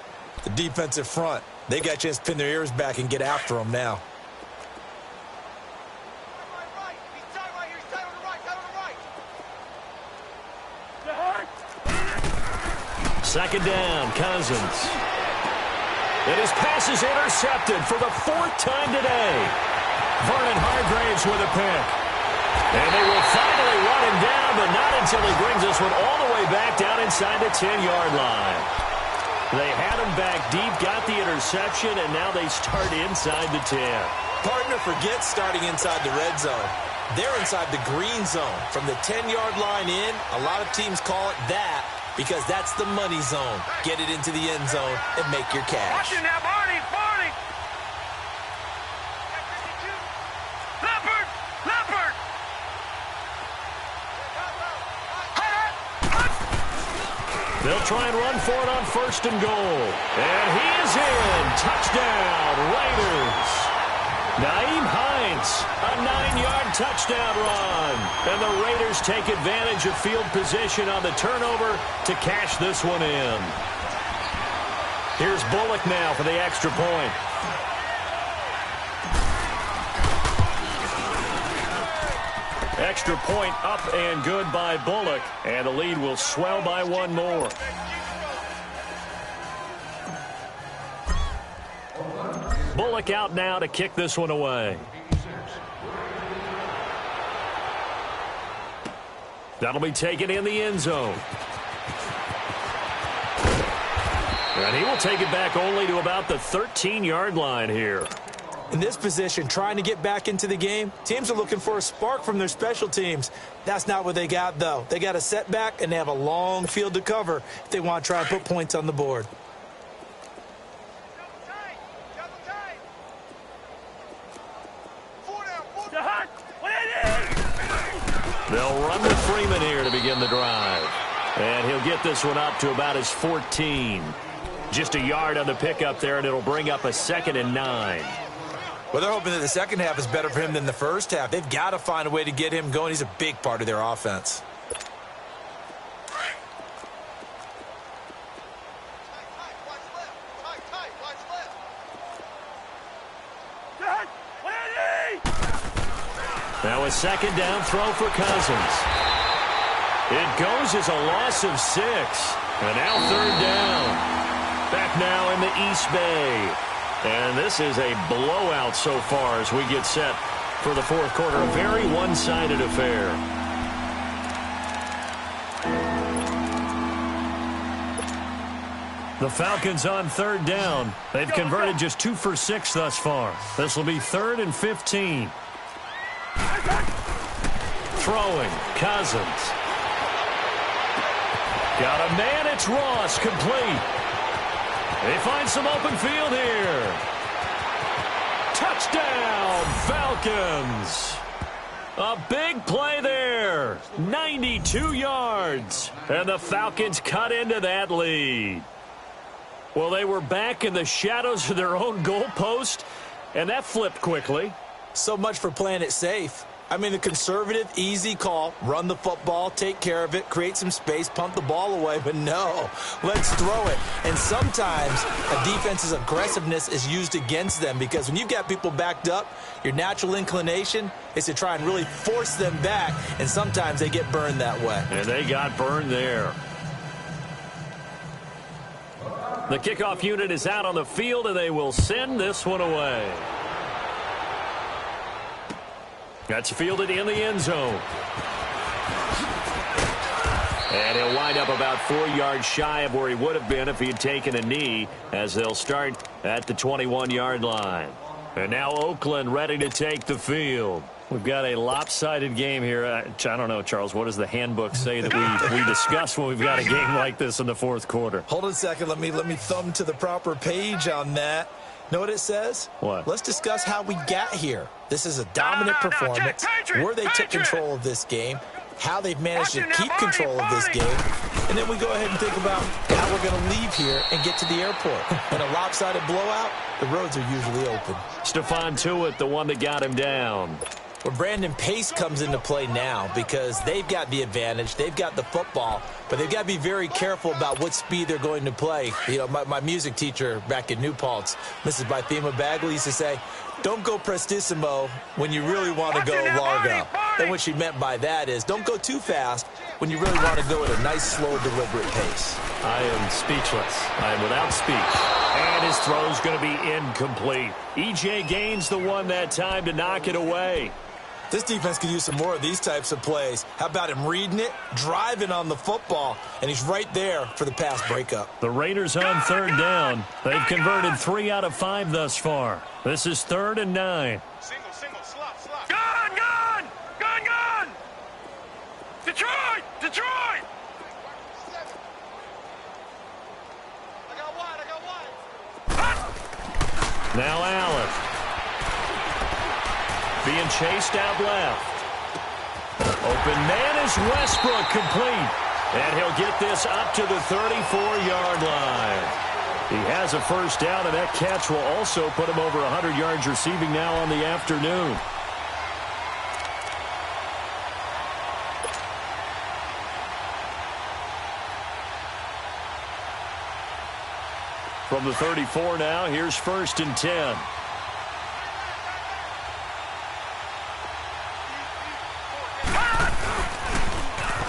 The defensive front. They got a chance to pin their ears back and get after him now. Second down, Cousins. And his pass is intercepted for the 4th time today. Vernon Hargraves with a pick. And they will finally run him down, but not until he brings this one all the way back down inside the 10-yard line. They had him back deep, got the interception, and now they start inside the 10. Partner forgets starting inside the red zone. They're inside the green zone. From the 10-yard line in, a lot of teams call it that because that's the money zone. Get it into the end zone and make your cash. Watching that, Barney! Leopard! They'll try and run for it on 1st and goal. And he is in. Touchdown, Raiders. Nyheim Hines, a 9-yard touchdown run. And the Raiders take advantage of field position on the turnover to cash this one in. Here's Bullock now for the extra point. Extra point up and good by Bullock. And the lead will swell by 1 more. Bullock out now to kick this one away. That'll be taken in the end zone. And he will take it back only to about the 13-yard line here. In this position, trying to get back into the game, teams are looking for a spark from their special teams. That's not what they got, though. They got a setback, and they have a long field to cover if they want to try and put points on the board. They'll run with Freeman here to begin the drive. And he'll get this one up to about his 14. Just a yard on the pickup there, and it'll bring up a 2nd and 9. Well, they're hoping that the second half is better for him than the first half. They've got to find a way to get him going. He's a big part of their offense. Now a 2nd down throw for Cousins. It goes as a loss of 6. And now 3rd down. Back now in the East Bay. And this is a blowout so far as we get set for the fourth quarter. A very one-sided affair. The Falcons on 3rd down. They've converted just 2 for 6 thus far. This will be 3rd and 15. Throwing, Cousins. Got a man, it's Ross, complete. They find some open field here. Touchdown, Falcons. A big play there. 92 yards. And the Falcons cut into that lead. Well, they were back in the shadows of their own goalpost, and that flipped quickly. So much for playing it safe. I mean, the conservative, easy call, run the football, take care of it, create some space, pump the ball away, but no, let's throw it. And sometimes a defense's aggressiveness is used against them because when you've got people backed up, your natural inclination is to try and really force them back, and sometimes they get burned that way. And they got burned there. The kickoff unit is out on the field, and they will send this one away. That's fielded in the end zone. And he'll wind up about 4 yards shy of where he would have been if he had taken a knee, as they'll start at the 21-yard line. And now Oakland ready to take the field. We've got a lopsided game here. I don't know, Charles, what does the handbook say that we discuss when we've got a game like this in the fourth quarter? Hold on a second. Let me thumb to the proper page on that. Know what it says? What? Let's discuss how we got here. This is a dominant performance, where they took control of this game, how they've managed to keep control of this game, and then we go ahead and think about how we're going to leave here and get to the airport. In a lopsided blowout, the roads are usually open. Stephon Tuitt, the one that got him down. Well, Brandon Pace comes into play now because they've got the advantage. They've got the football, but they've got to be very careful about what speed they're going to play. You know, my music teacher back in New Paltz, Mrs. Bythema Bagley, used to say, don't go prestissimo when you really want to go largo. And what she meant by that is don't go too fast when you really want to go at a nice, slow, deliberate pace. I am speechless. I am without speech. And his throw's going to be incomplete. E.J. Gaines the one that time to knock it away. This defense could use some more of these types of plays. How about him reading it, driving on the football, and he's right there for the pass breakup. The Raiders on 3rd down. They've converted 3 out of 5 thus far. This is 3rd and 9. Single, slot. Gun! Detroit! I got one. Now Allen. Being chased out left. Open man is Westbrook, complete. And he'll get this up to the 34-yard line. He has a first down, and that catch will also put him over 100 yards receiving now on the afternoon. From the 34 now, here's 1st and 10.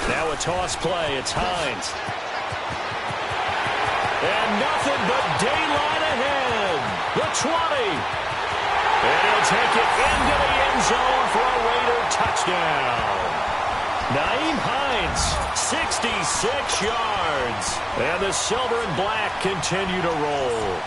Now a toss play. It's Hines. And nothing but daylight ahead. The 20. And he'll take it into the end zone for a Raider touchdown. Nyheim Hines, 66 yards. And the silver and black continue to roll.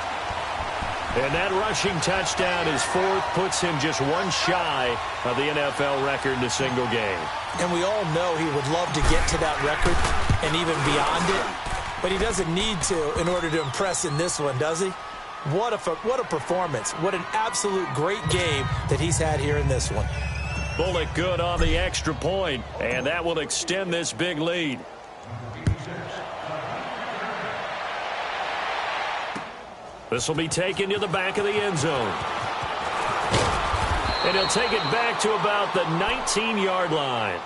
And that rushing touchdown, his fourth, puts him just one shy of the NFL record in a single game. And we all know he would love to get to that record and even beyond it, but he doesn't need to in order to impress in this one, does he? What a performance. What an absolute great game that he's had here in this one. Bullock good on the extra point, and that will extend this big lead. This will be taken to the back of the end zone. And he'll take it back to about the 19-yard line.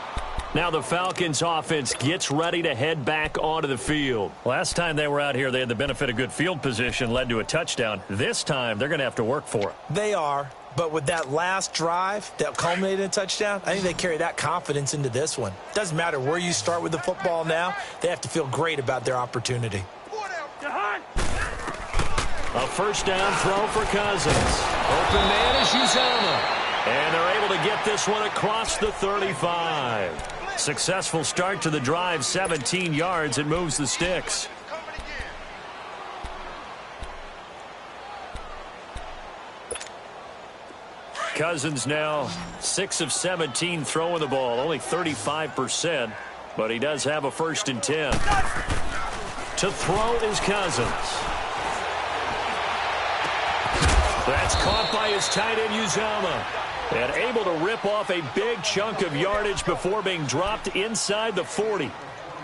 Now the Falcons offense gets ready to head back onto the field. Last time they were out here, they had the benefit of good field position, led to a touchdown. This time, they're going to have to work for it. They are, but with that last drive that culminated in a touchdown, I think they carry that confidence into this one. Doesn't matter where you start with the football now, they have to feel great about their opportunity. A first down throw for Cousins. Open man is Uzomah. And they're able to get this one across the 35. Successful start to the drive, 17 yards. It moves the sticks. Cousins now 6 of 17 throwing the ball, only 35%, but he does have a 1st and 10. To throw is Cousins. That's caught by his tight end, Uzomah. And able to rip off a big chunk of yardage before being dropped inside the 40.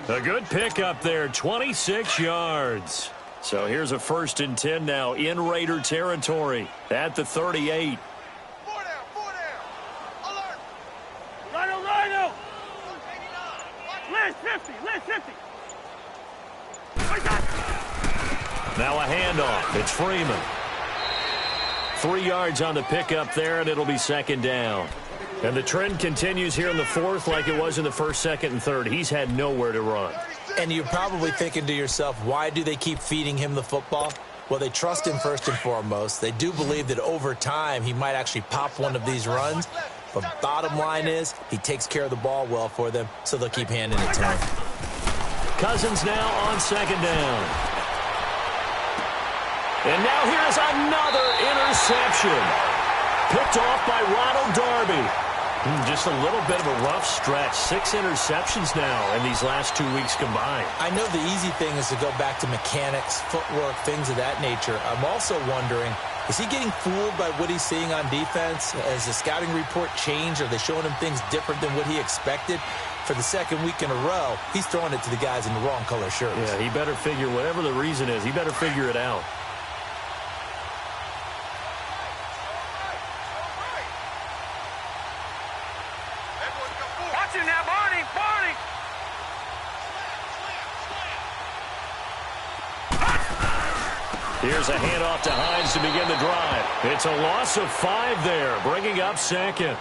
A good pickup there, 26 yards. So here's a 1st and 10 now in Raider territory at the 38. Alert! Rhino! List 50! Now a handoff. It's Freeman. 3 yards on the pickup there, and it'll be 2nd down. And the trend continues here in the 4th like it was in the 1st, 2nd, and 3rd. He's had nowhere to run. And you're probably thinking to yourself, why do they keep feeding him the football? Well, they trust him first and foremost. They do believe that over time he might actually pop one of these runs. But bottom line is he takes care of the ball well for them, so they'll keep handing it to him. Cousins now on 2nd down. And now here's another interception. Picked off by Ronald Darby. Just a little bit of a rough stretch. 6 interceptions now in these last 2 weeks combined. I know the easy thing is to go back to mechanics, footwork, things of that nature. I'm also wondering, is he getting fooled by what he's seeing on defense? Has the scouting report changed? Are they showing him things different than what he expected? For the 2nd week in a row, he's throwing it to the guys in the wrong color shirts. Yeah, he better figure, whatever the reason is, he better figure it out. Watch him now, Barney! Here's a handoff to Hines to begin the drive. It's a loss of 5 there, bringing up 2nd.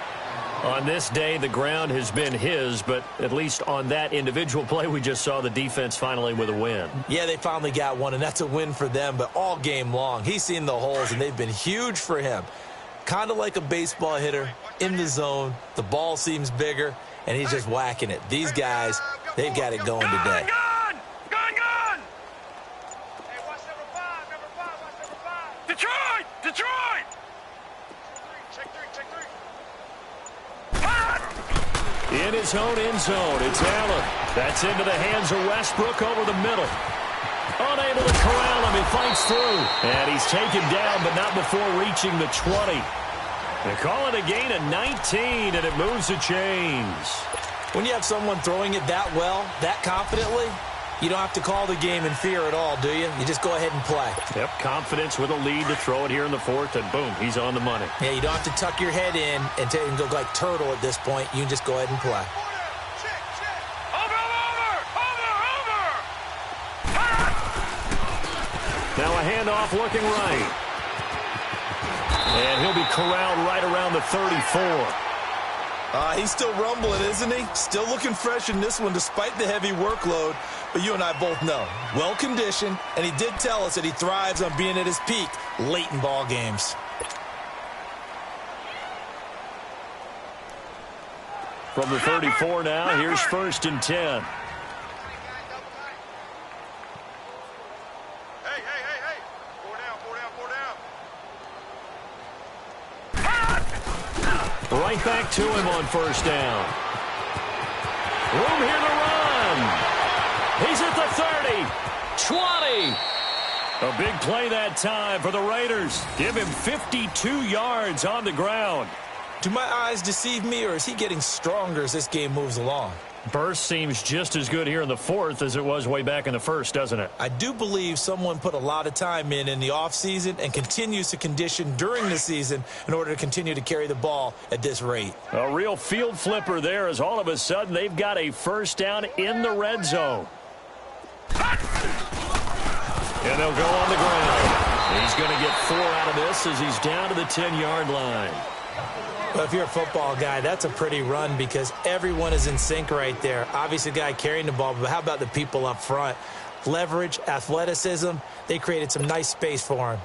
On this day, the ground has been his, but at least on that individual play, we just saw the defense finally with a win. Yeah, they finally got one, and that's a win for them, but all game long, he's seen the holes, and they've been huge for him. Kind of like a baseball hitter in the zone. The ball seems bigger, and he's just whacking it. These guys, they've got it going today. Gun! Hey, watch number 5, watch number 5. Detroit! Check three. In his own end zone, it's Allen. That's into the hands of Westbrook over the middle. Unable to corral him, he fights through. And he's taken down, but not before reaching the 20. They call it a gain of 19, and it moves the chains. When you have someone throwing it that well, that confidently, you don't have to call the game in fear at all, do you? You just go ahead and play. Yep, confidence with a lead to throw it here in the 4th, and boom, he's on the money. Yeah, you don't have to tuck your head in and go like turtle at this point. You can just go ahead and play. Over! Now a handoff looking right. And he'll be corralled right around the 34. He's still rumbling, isn't he? Still looking fresh in this one despite the heavy workload. But you and I both know, well-conditioned, and he did tell us that he thrives on being at his peak late in ball games. From the 34 now, here's 1st and 10. Hey. 4 down. Right back to him on 1st down. Room here to run. He's at the 30. 20. A big play that time for the Raiders. Give him 52 yards on the ground. Do my eyes deceive me, or is he getting stronger as this game moves along? Burst seems just as good here in the 4th as it was way back in the 1st, doesn't it? I do believe someone put a lot of time in the offseason and continues to condition during the season in order to continue to carry the ball at this rate. A real field flipper there as all of a sudden they've got a 1st down in the red zone. And they'll go on the ground. He's going to get 4 out of this as he's down to the 10-yard line. Well, if you're a football guy, that's a pretty run because everyone is in sync right there. Obviously, the guy carrying the ball, but how about the people up front? Leverage, athleticism, they created some nice space for him.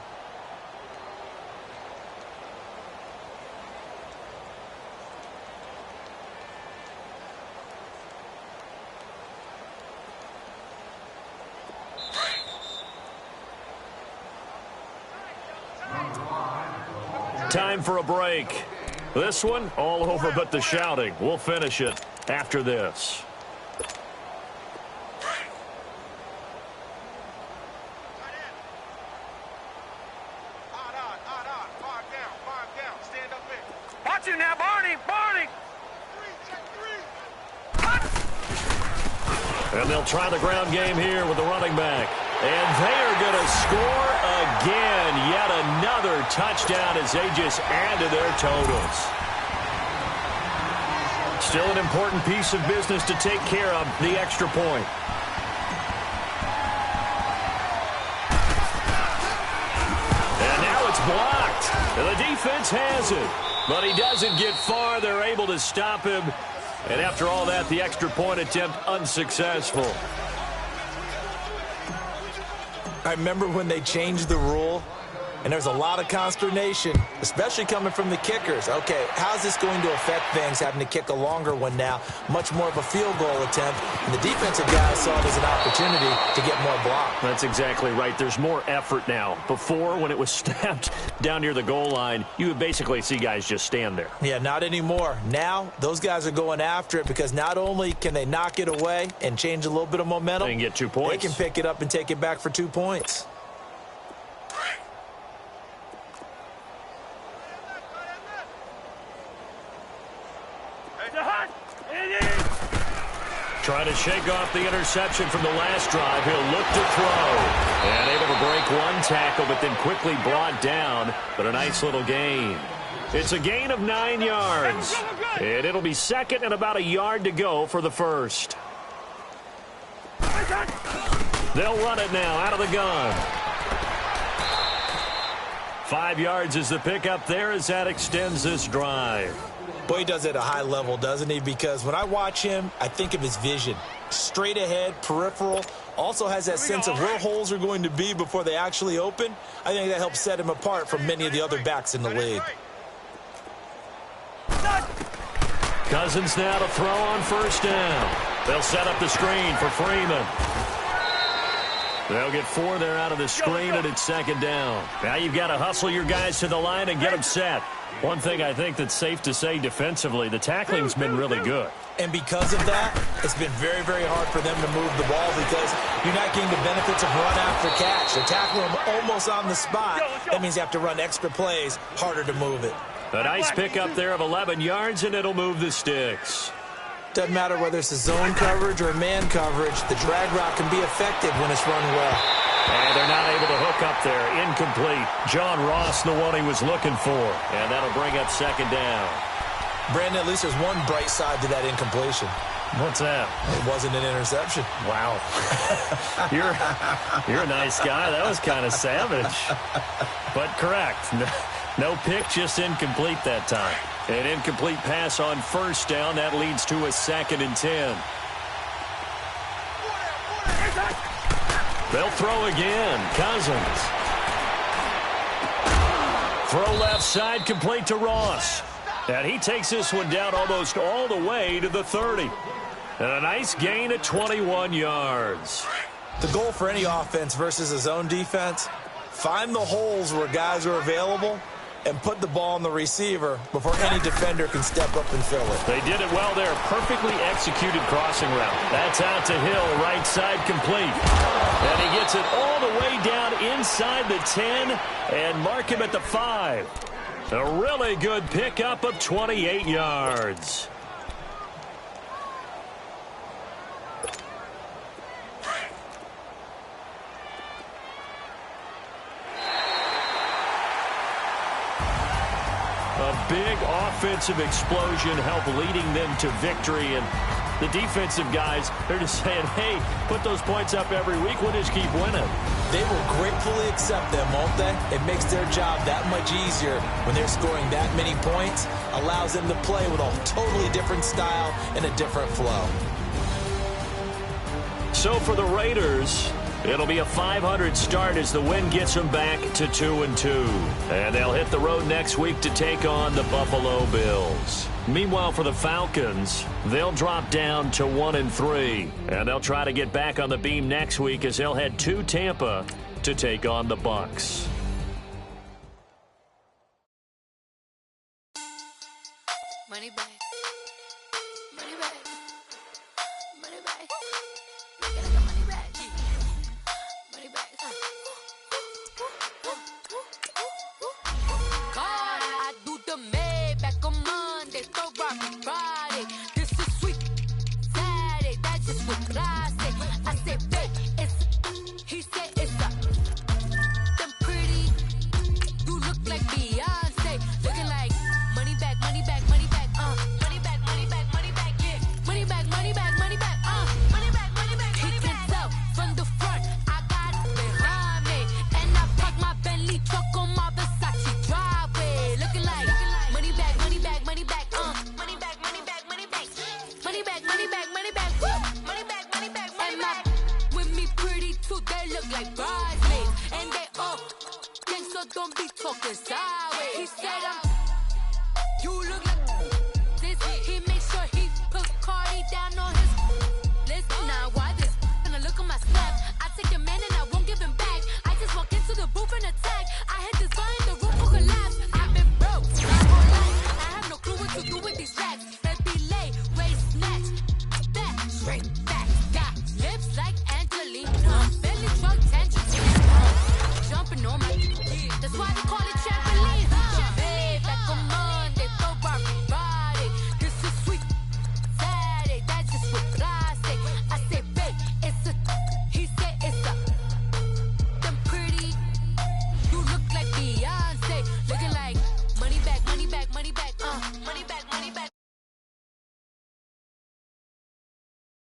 Time for a break. This one, all over but the shouting. We'll finish it after this. Watch him now, Barney. And they'll try the ground game here with the running back. And they are going to score again. Yet another touchdown as they just add to their totals. Still an important piece of business to take care of, the extra point. And now it's blocked. The defense has it. But he doesn't get far. They're able to stop him. And after all that, the extra point attempt unsuccessful. I remember when they changed the rule, and there's a lot of consternation, especially coming from the kickers. Okay, how's this going to affect things, having to kick a longer one now? Much more of a field goal attempt, and the defensive guys saw it as an opportunity to get more block. That's exactly right. There's more effort now. Before, when it was snapped down near the goal line, you would basically see guys just stand there. Yeah, not anymore. Now, those guys are going after it because not only can they knock it away and change a little bit of momentum, they can get 2 points. They can pick it up and take it back for 2 points. Trying to shake off the interception from the last drive. He'll look to throw. And able to break one tackle, but then quickly brought down. But a nice little gain. It's a gain of 9 yards. And it'll be 2nd and about a yard to go for the 1st. They'll run it now out of the gun. 5 yards is the pickup there as that extends this drive. Boy, he does it at a high level, doesn't he? Because when I watch him, I think of his vision. Straight ahead, peripheral, also has that sense of where holes are going to be before they actually open. I think that helps set him apart from many of the other backs in the league. Cousins now to throw on 1st down. They'll set up the screen for Freeman. They'll get 4 there out of the screen, and it's 2nd down. Now you've got to hustle your guys to the line and get them set. One thing I think that's safe to say defensively, the tackling's been really good. And because of that, it's been very, very hard for them to move the ball because you're not getting the benefits of run after catch. They're tackling them almost on the spot. That means you have to run extra plays, harder to move it. A nice pickup there of 11 yards, and it'll move the sticks. Doesn't matter whether it's a zone coverage or man coverage, the drag route can be effective when it's run well. And they're not able to hook up there. Incomplete. John Ross, the one he was looking for. And that'll bring up 2nd down. Brandon, at least there's one bright side to that incompletion. What's that? It wasn't an interception. Wow. You're a nice guy. That was kind of savage. But correct. No pick, just incomplete that time. An incomplete pass on 1st down. That leads to a 2nd and 10. They'll throw again. Cousins. Throw left side, complete to Ross. And he takes this one down almost all the way to the 30. And a nice gain at 21 yards. The goal for any offense versus a zone defense, find the holes where guys are available and put the ball on the receiver before any defender can step up and fill it. They did it well there. Perfectly executed crossing route. That's out to Hill, right side complete. And he gets it all the way down inside the 10 and mark him at the 5. A really good pickup of 28 yards. A big offensive explosion helped leading them to victory. And the defensive guys, they're just saying, hey, put those points up every week. We'll just keep winning. They will gratefully accept them, won't they? It makes their job that much easier when they're scoring that many points. Allows them to play with a totally different style and a different flow. So for the Raiders, it'll be a 500 start as the win gets them back to 2-2. And they'll hit the road next week to take on the Buffalo Bills. Meanwhile, for the Falcons, they'll drop down to 1-3. And they'll try to get back on the beam next week as they'll head to Tampa to take on the Bucs. Money back. Money back. Money back. Get the money back. Money back. God, I do the Maybach on Monday, Ferrari Friday. This is sweet Saturday. That's just what I say. I say, babe, it's. He said it's a. Them pretty. You look like Beyonce. Looking like money back, money back, money back. Money back, money back, money back, yeah. Money back, money back, money back, money back, money back, money back. He can tell from the front, I got it behind me. And I park my Bentley truck on my Versace driveway. Looking like money back, money back, money back, money back, money back, money back. Money back, money back, money back, woo. Money back, money back, money back. With me pretty too, they look like bridesmaids. And they all think so, don't be talking sideways. He said you look like this. He makes sure he put Cardi down on his list. Now why this? Gonna look at my snap. I take a man and I won't give him back. I just walk into the booth and attack. I hit this guy in the room who collapse. I've been broke, not whole life. I have no clue what to do with these racks. Let be late, waist snatch, that straight.